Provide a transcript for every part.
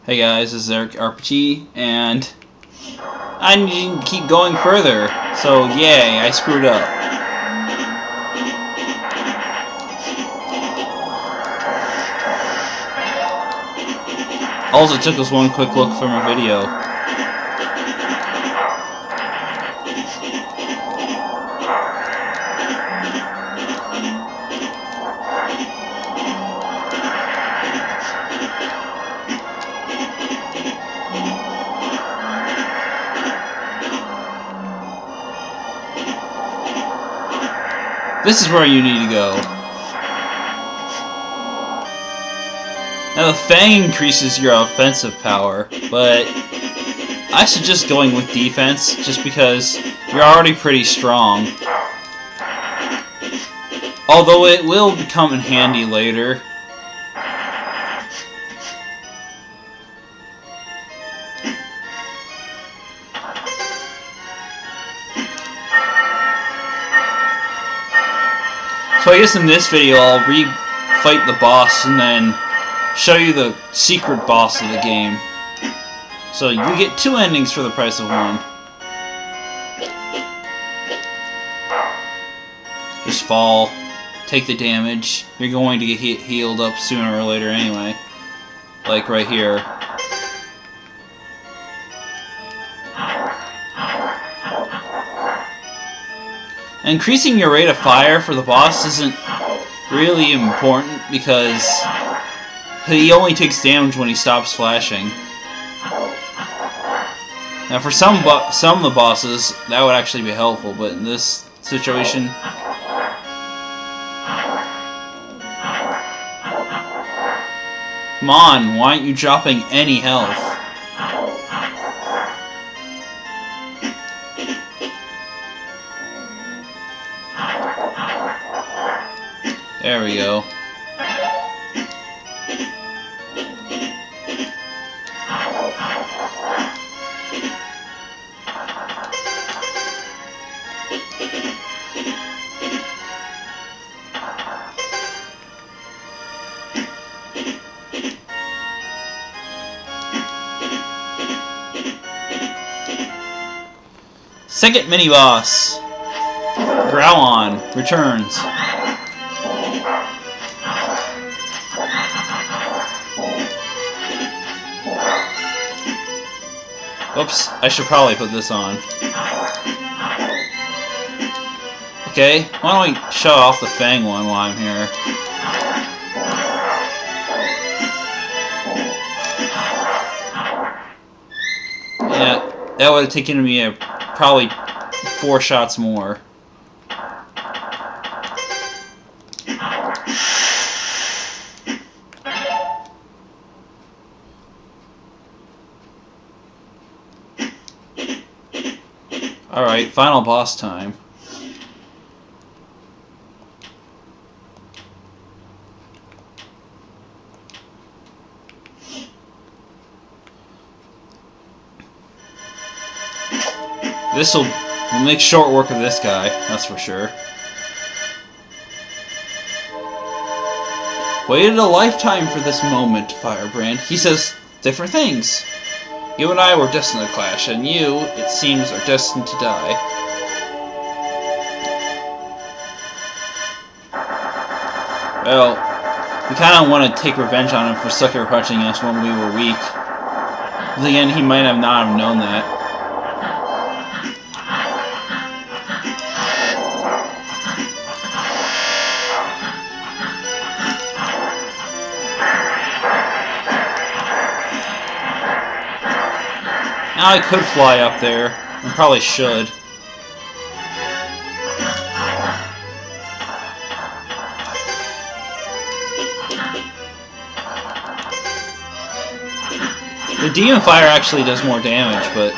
Hey guys, this is Eric RPG, and I need to keep going further, so yay, I screwed up. All it took was one quick look from a video. This is where you need to go. Now the Fang increases your offensive power, but I suggest going with defense just because you're already pretty strong. Although it will become handy later. So I guess in this video I'll re-fight the boss and then show you the secret boss of the game. So you get 2 endings for the price of 1. Just fall, take the damage. You're going to get healed up sooner or later anyway. Like right here. Increasing your rate of fire for the boss isn't really important because he only takes damage when he stops flashing. Now for some of the bosses that would actually be helpful, but in this situation come on, why aren't you dropping any health? There we go. Second mini-boss, Growlon, returns. Oops, I should probably put this on. Okay, why don't we show off the Fang one while I'm here. Yeah, that would have taken me probably 4 shots more. Alright, final boss time. We'll make short work of this guy, that's for sure. Waited a lifetime for this moment, Firebrand. He says different things. You and I were destined to clash, and you, it seems, are destined to die. Well, we kind of want to take revenge on him for sucker punching us when we were weak. But again, he might have not have known that. Now I could fly up there, and probably should. The Demon Fire actually does more damage, but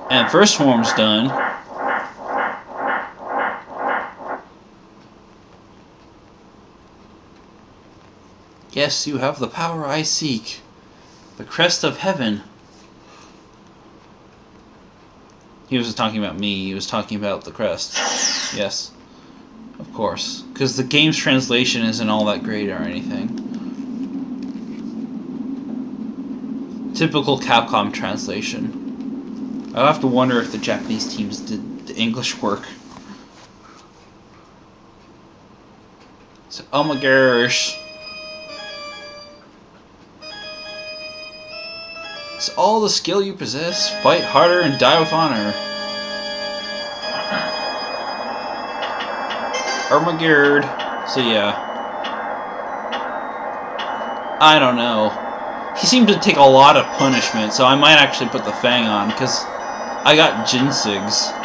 And first form's done. Yes, you have the power I seek. The crest of heaven. He wasn't talking about me, he was talking about the crest. Yes. Of course. Because the game's translation isn't all that great or anything. Typical Capcom translation. I'll have to wonder if the Japanese teams did the English work. So, oh my gosh. It's all the skill you possess. Fight harder and die with honor. Armageddon. So yeah. I don't know. He seemed to take a lot of punishment, so I might actually put the Fang on, because I got Jinsigs.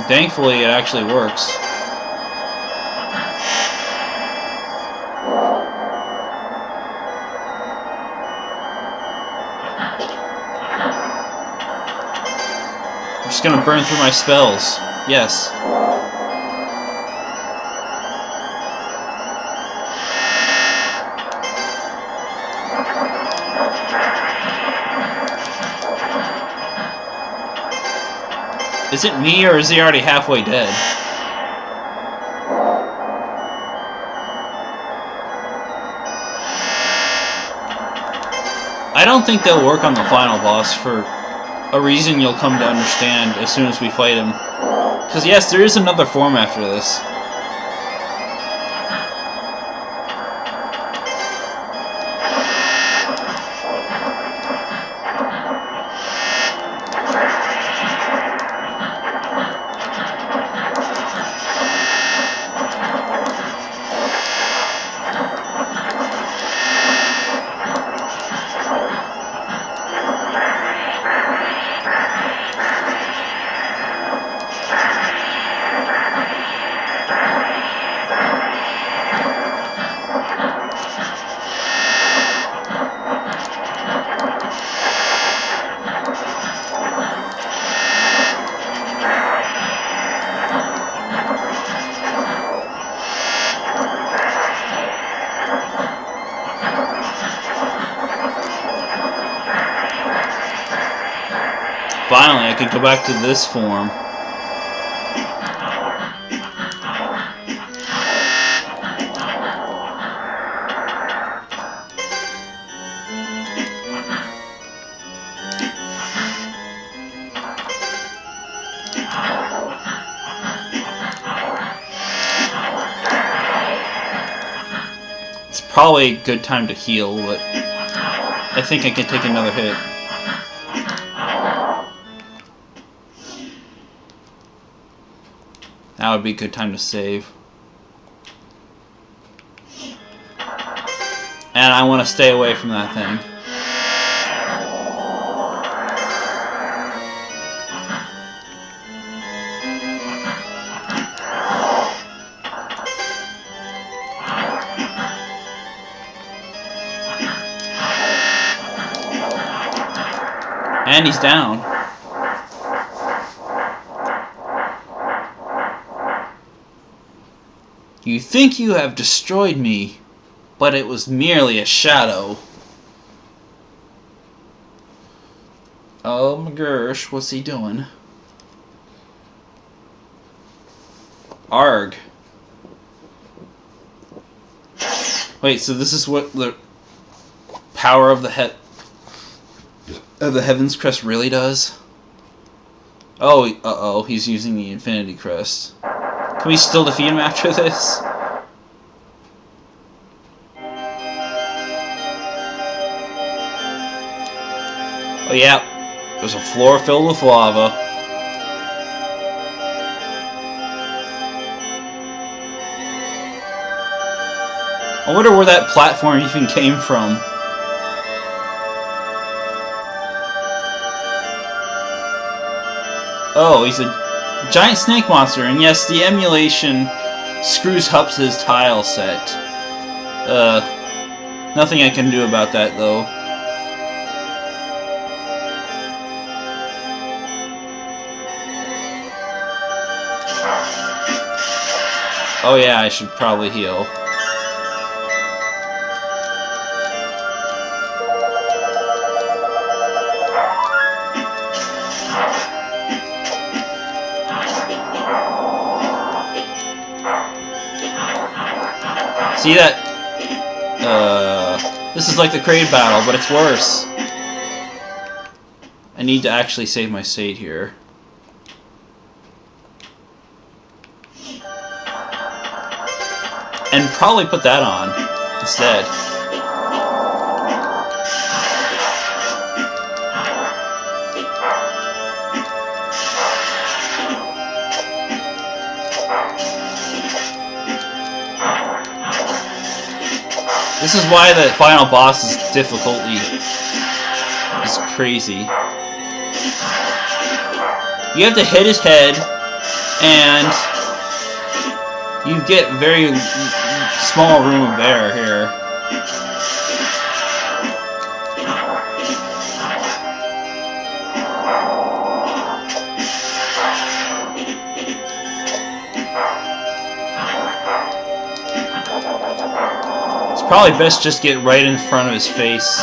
Thankfully, it actually works. I'm just gonna burn through my spells. Yes. Is it me, or is he already halfway dead? I don't think they'll work on the final boss for a reason you'll come to understand as soon as we fight him. Because yes, there is another form after this. Finally, I could go back to this form. It's probably a good time to heal, but I think I can take another hit. That would be a good time to save. And I want to stay away from that thing. And he's down. You think you have destroyed me, but it was merely a shadow. Oh my gosh, what's he doing? Arg. Wait, so this is what the power of the Heaven's Crest really does? Oh, uh-oh, he's using the Infinity Crest. Can we still defeat him after this? Oh yeah, there's a floor filled with lava. I wonder where that platform even came from. Oh, he's a giant snake monster, and yes, the emulation screws up his tile set. Nothing I can do about that though. Oh yeah, I should probably heal. See that? This is like the crate battle, but it's worse. I need to actually save my state here. And probably put that on instead. This is why the final boss's difficulty is crazy. You have to hit his head, and you get very small room of error here. Probably best just get right in front of his face.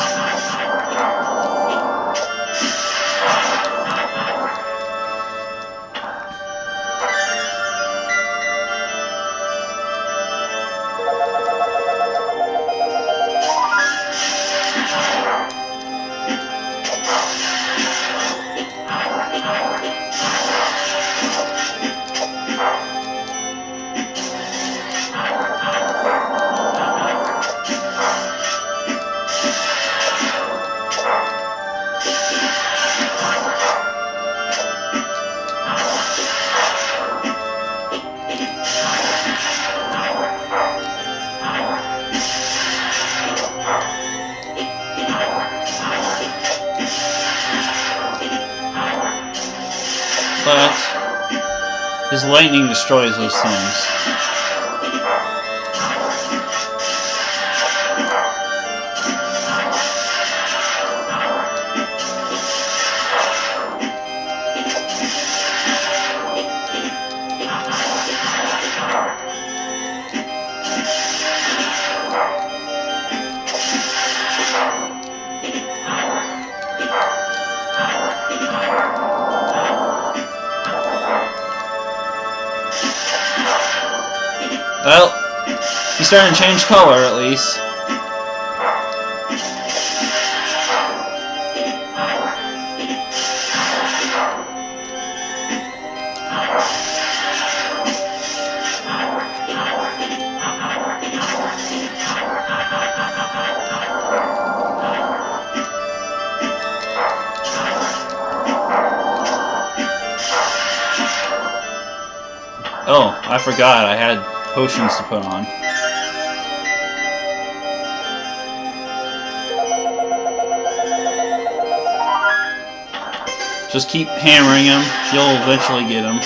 But his lightning destroys those things. Well, he's starting to change color at least. Oh, I forgot I had potions to put on. Just keep hammering him, you'll eventually get him.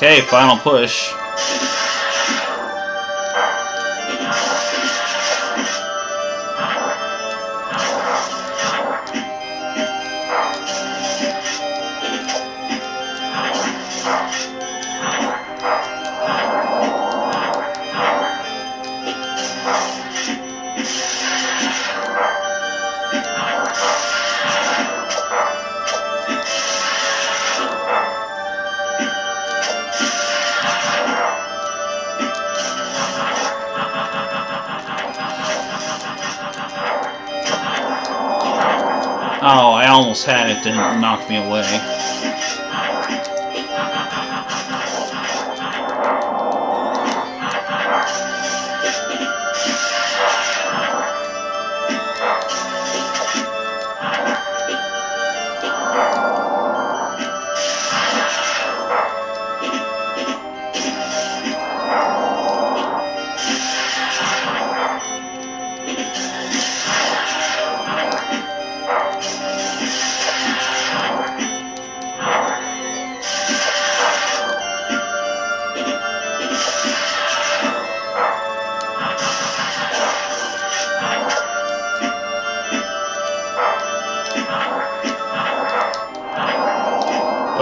Okay, final push. Oh, I almost had it, didn't knock me away.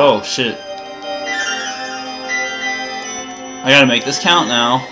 Oh, shit. I gotta make this count now.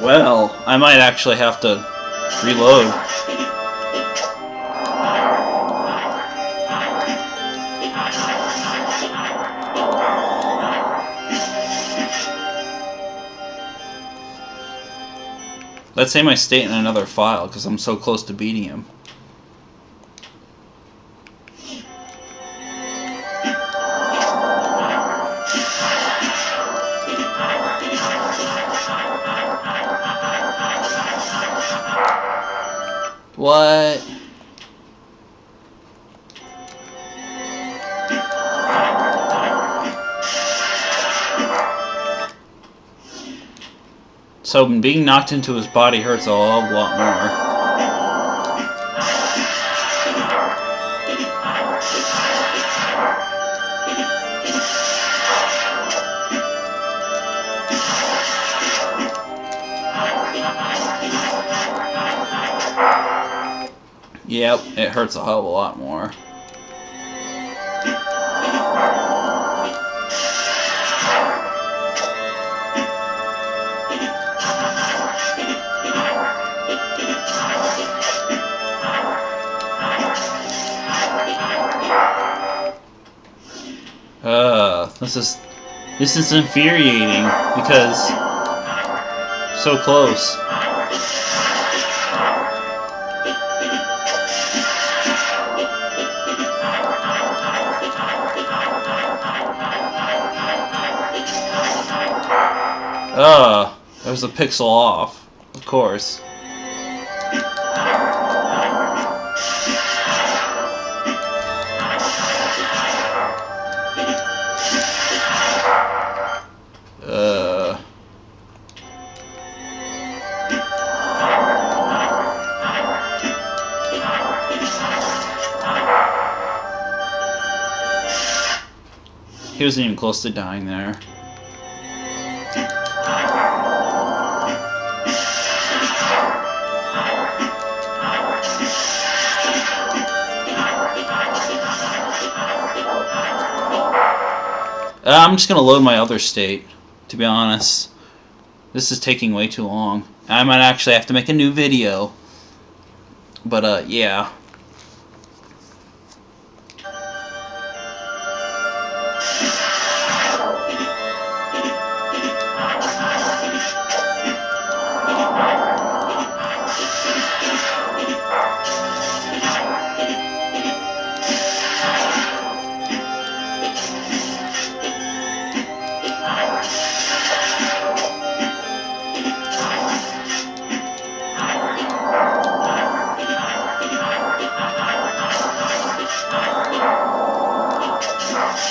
Well, I might actually have to reload. Let's say my state in another file, because I'm so close to beating him. What? So being knocked into his body hurts a lot more. Yep, it hurts a hell of a lot more. This is infuriating because so close. There's a pixel off, of course. He wasn't even close to dying there. I'm just gonna load my other state, to be honest. This is taking way too long. I might actually have to make a new video. But, yeah.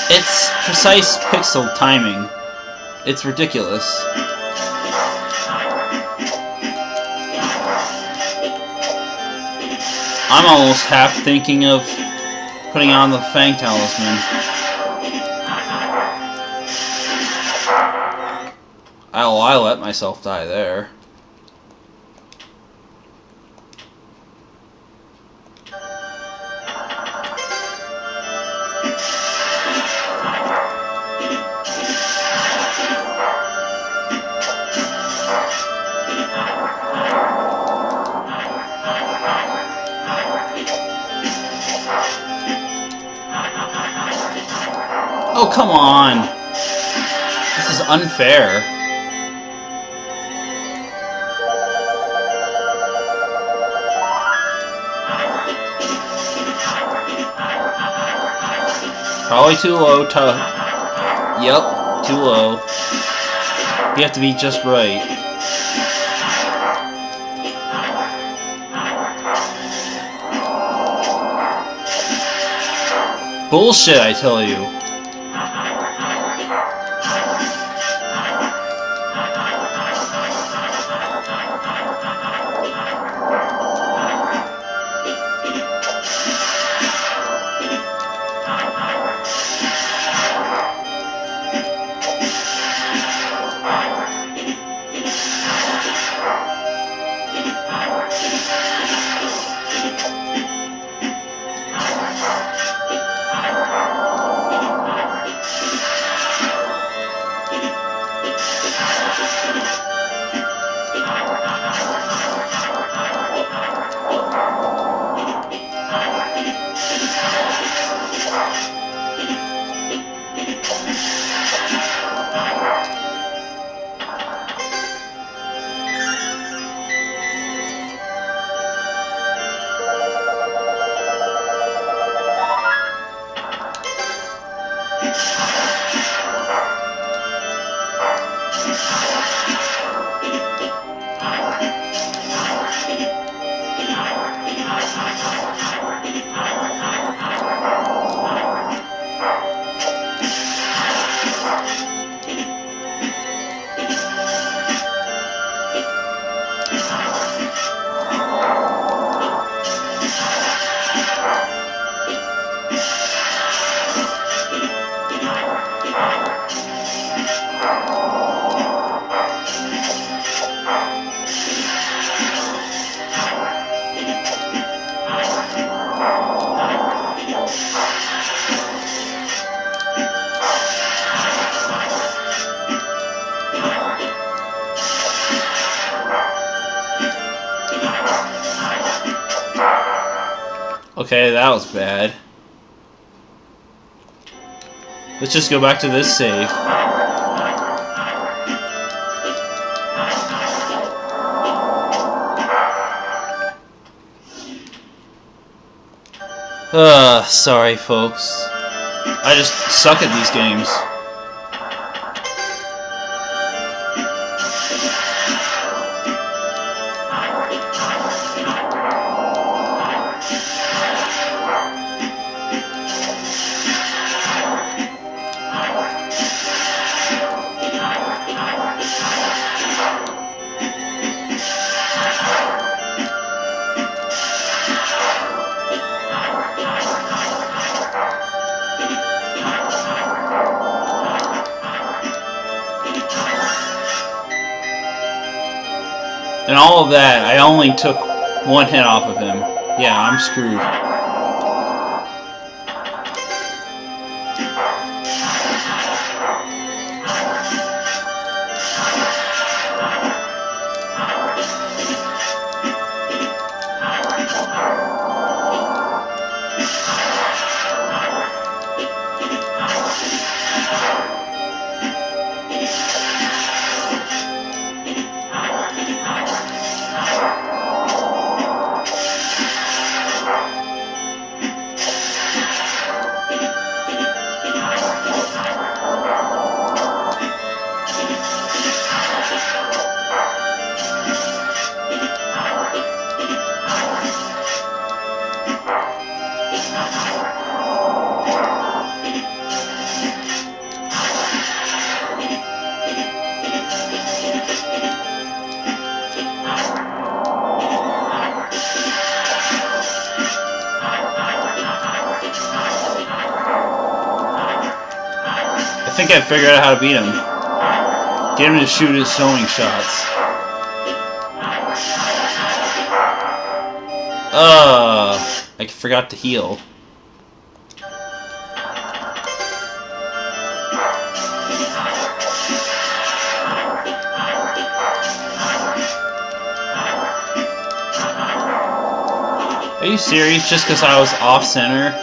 It's precise pixel timing. It's ridiculous. I'm almost half thinking of putting on the Fang Talisman. I let myself die there. Oh, come on! This is unfair. Probably too low to... Yep, too low. You have to be just right. Bullshit, I tell you. Okay, that was bad. Let's just go back to this save. Sorry folks. I just suck at these games. And all of that, I only took one hit off of him. Yeah, I'm screwed. I think I figured out how to beat him. Get him to shoot his sewing shots. I forgot to heal. Are you serious? Just because I was off-center?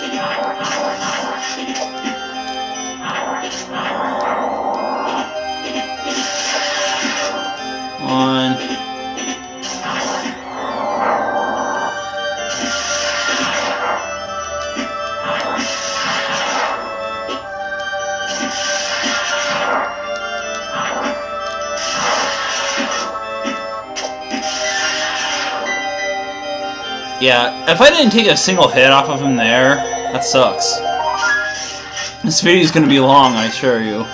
On. Yeah, if I didn't take a single hit off of him there, that sucks. This video is going to be long, I assure you.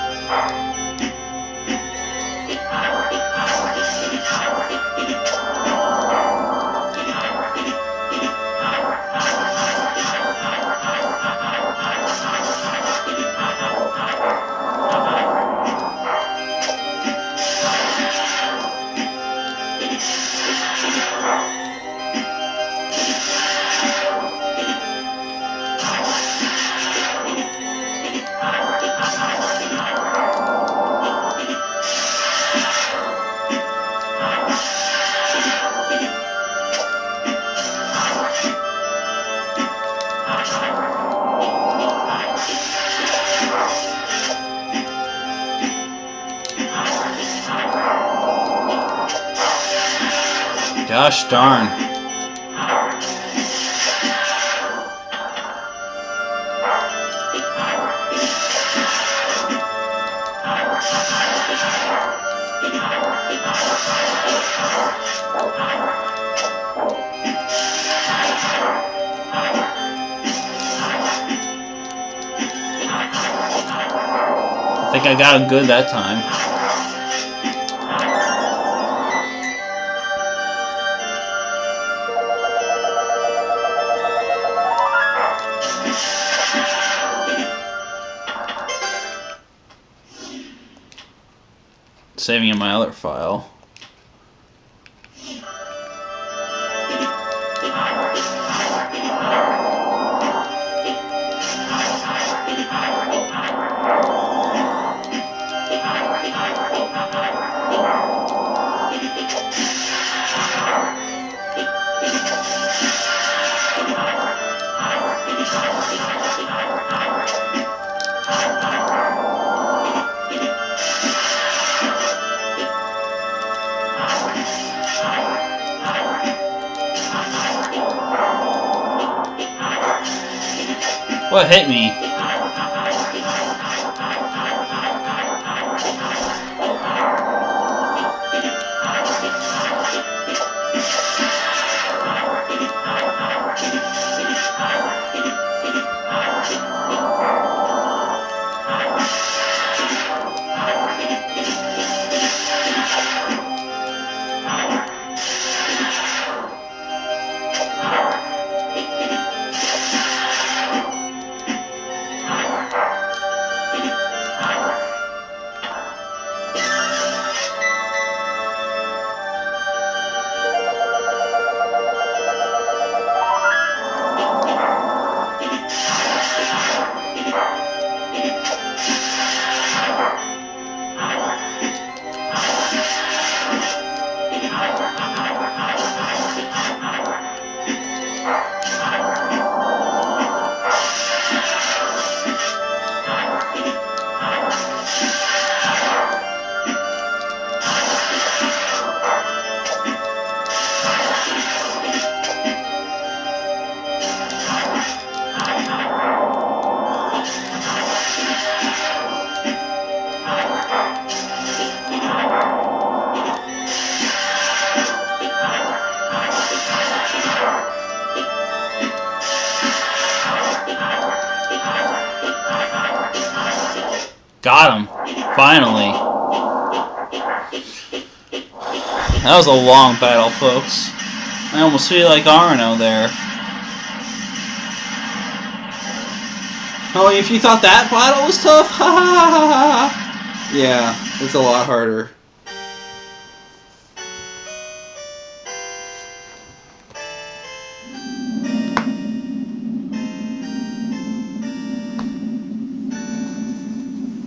Gosh darn. I think I got him good that time. Saving in my other file. What hit me? Got him. Finally. That was a long battle, folks. I almost feel like Arno there. Oh, if you thought that battle was tough, ha ha ha ha. Yeah, it's a lot harder.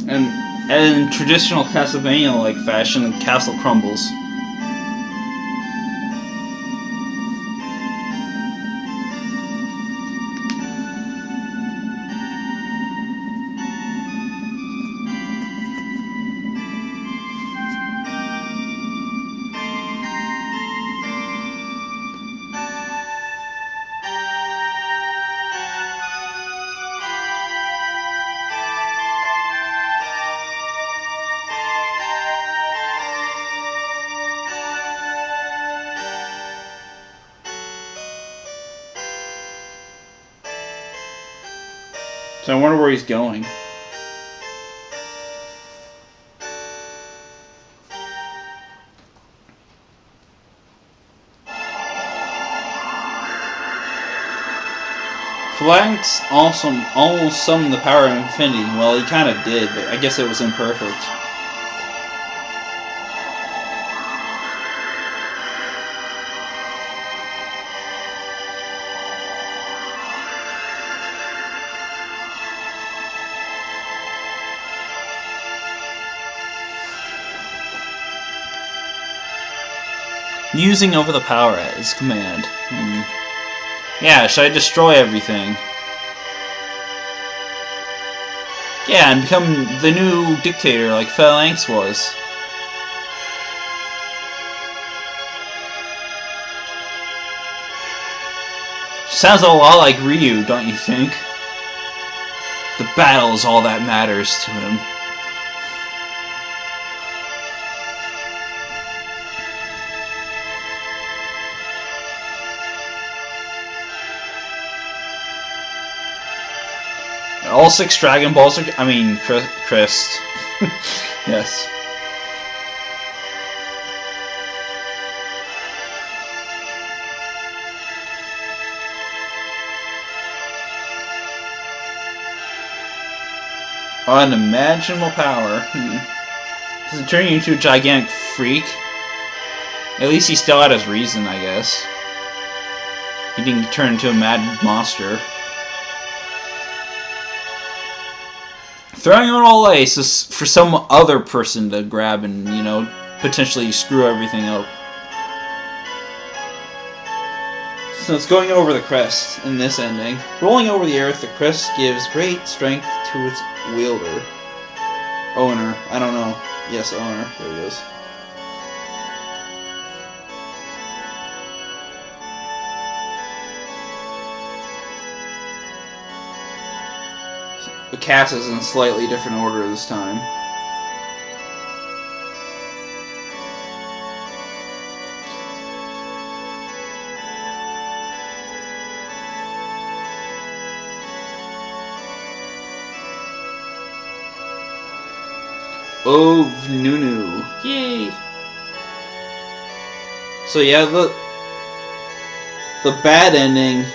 And in traditional Castlevania-like fashion, the castle crumbles. So I wonder where he's going. Phalanx also almost summoned the power of infinity. Well, he kind of did, but I guess it was imperfect. Using over the power at his command. Yeah, should I destroy everything? Yeah, and become the new dictator like Phalanx was. Sounds a lot like Ryu, don't you think? The battle is all that matters to him. All 6 Dragon Balls are... I mean, crests. Yes. Unimaginable power. Does it turn you into a gigantic freak? At least he still had his reason, I guess. He didn't turn into a mad monster. Throwing it all away so for some other person to grab and, you know, potentially screw everything up. So it's going over the crest in this ending. Rolling over the earth, the crest gives great strength to its wielder. Owner. I don't know. Yes, owner. There it is. The cast is in slightly different order this time. Oh, Nunu. Yay! So yeah, the bad ending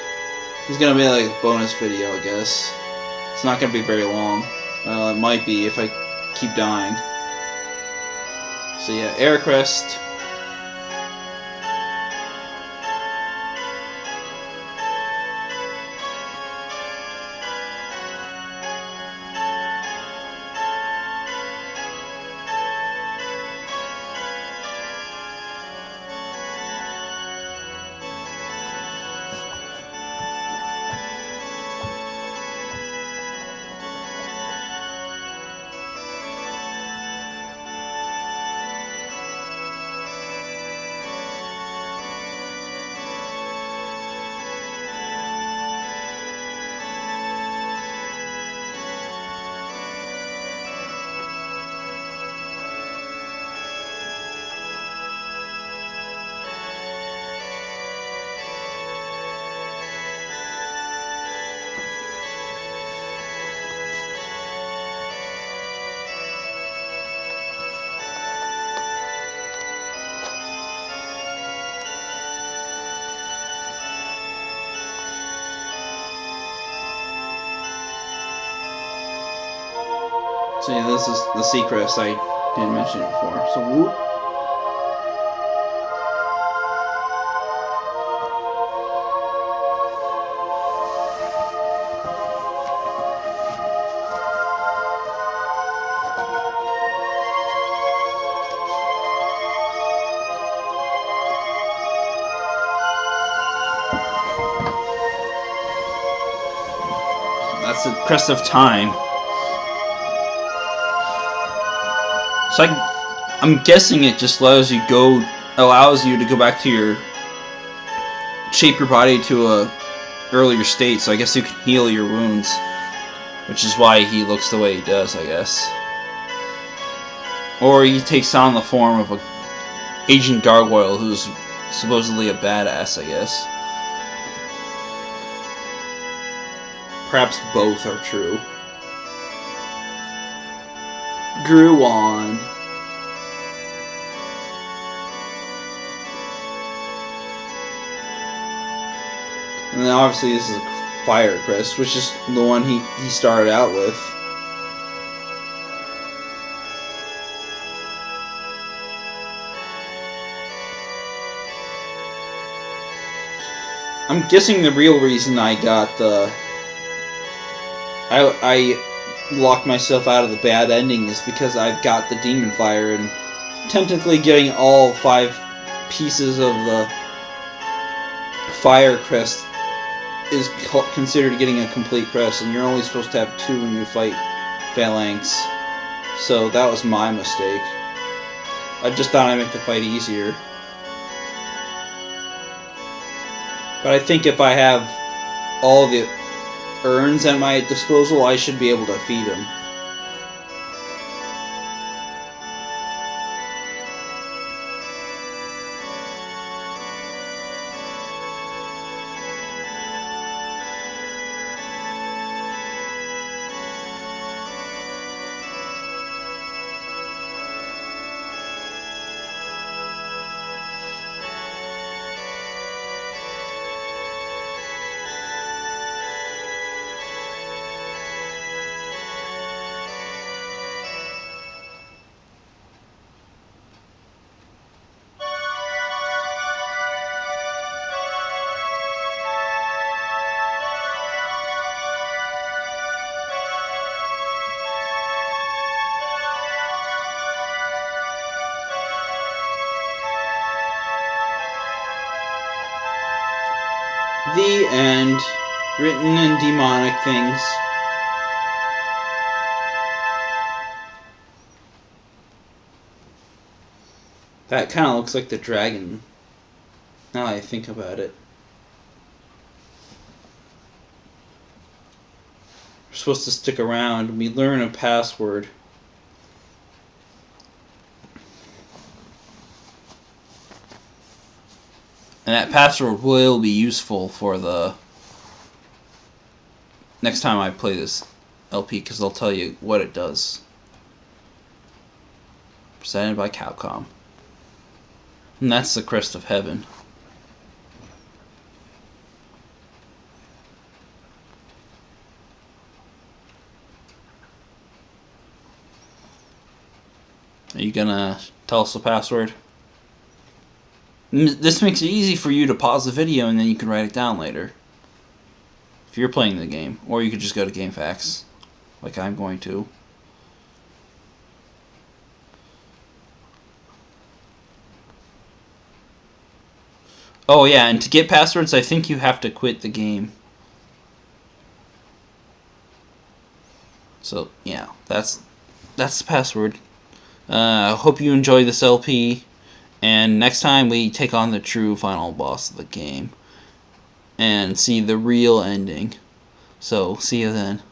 is gonna be like a bonus video, I guess. It's not gonna be very long. Well, it might be if I keep dying. So yeah, Air Crest. So yeah, this is the sea crest. I didn't mention it before. So whoop. That's the crest of time. So I'm guessing it just allows you to go back to your shape your body to a earlier state. So I guess you can heal your wounds, which is why he looks the way he does, I guess. Or he takes on the form of a agent gargoyle who's supposedly a badass, I guess. Perhaps both are true. Grew on. And then obviously this is a fire crest, which is the one he started out with. I'm guessing the real reason I got I locked myself out of the bad ending is because I've got the demon fire, and technically getting all 5 pieces of the fire crest is considered getting a complete crest, and you're only supposed to have 2 when you fight Phalanx. So that was my mistake. I just thought I'd make the fight easier. But I think if I have all the urns at my disposal, I should be able to feed him. The end. Written in demonic things. That kind of looks like the dragon, now that I think about it. We're supposed to stick around. We learn a password. And that password will be useful for the next time I play this LP, because they'll tell you what it does. Presented by Capcom. And that's the Crest of Heaven. Are you gonna tell us the password? This makes it easy for you to pause the video and then you can write it down later, if you're playing the game. Or you could just go to GameFAQs, like I'm going to. Oh yeah, and to get passwords, I think you have to quit the game. So yeah, that's the password. I hope you enjoy this LP. And next time we take on the true final boss of the game and see the real ending. So, see you then.